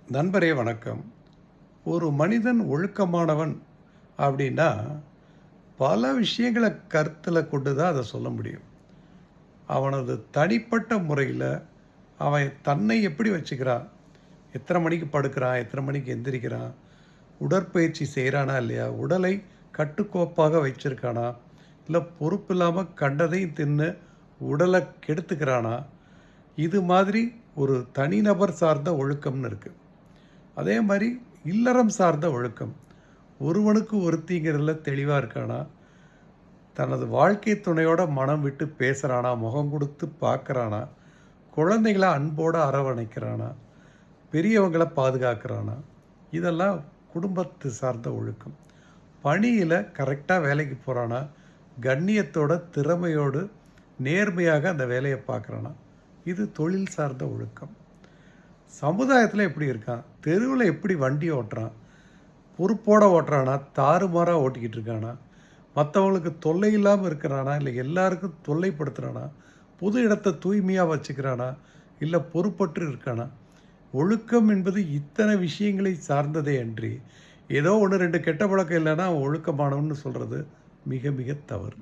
நண்பரே வணக்கம். ஒரு மனிதன் ஒழுக்கமானவன் அப்படின்னா, பல விஷயங்கள கருத்துல கொண்டு தான் அத சொல்ல முடியும். அவனது தனிப்பட்ட முறையில அவன் தன்னை எப்படி வச்சுக்கிறான்? எத்தன மணிக்கு படுக்கிறான்? எத்தன மணிக்கு எந்திரிக்கிறான்? உடற்பயிற்சி செய்றானா இல்லையா? உடலை கட்டுக்கோப்பாக வச்சிருக்கானா? இல்ல பொறுப்பில்லாம கண்டதையும் தின்னு உடல கெடுத்துக்கிறானா? இது மாதிரி ஒரு தனிநபர் சார்ந்த ஒழுக்கம்னு இருக்கு. அதே மாரி இல்லறம் சார்ந்த ஒழுக்கம். ஒருவனுக்கு ஒருத்திங்கிறதுல தெளிவா இருக்கானா? தனது வாழ்க்கை துணையோட மனம் விட்டு பேசுறானா? முகம் குடுத்து பார்க்குறானா? குழந்தைகள அன்போட அரவணைக்கிறானா? பெரியவங்கள பாதுகாக்கிறானா? இதெல்லாம் குடும்பத்து சார்ந்த ஒழுக்கம். பணியில கரெக்ட்டா வேலைக்கு போறானா? கண்ணியத்தோட, திறமையோடு, நேர்மையாக அந்த வேலைய பார்க்குறானா? இது தொழில் சார்ந்த ஒழுக்கம். சமுதாயத்தில எப்படி இருக்கான்? தெருவுல எப்படி வண்டி ஓட்டுறான்? பொறுப்போட ஓட்டுறானா? தாறுமாறா ஓட்டிக்கிட்டு இருக்கானா? மத்தவங்களுக்கு தொல்லை இல்லாம இருக்கிறானா? இல்ல எல்லாருக்கும் தொல்லைப்படுத்துறானா? பொது இடத்த தூய்மையா வச்சுக்கிறானா? இல்ல பொறுப்பற்று இருக்கானா? ஒழுக்கம் என்பது இத்தனை விஷயங்களை சார்ந்ததே அன்றி, ஏதோ 1, 2 கெட்ட பழக்கம் இல்லன்னா அவன் ஒழுக்கமானவன்னு சொல்றது மிக மிக தவறு.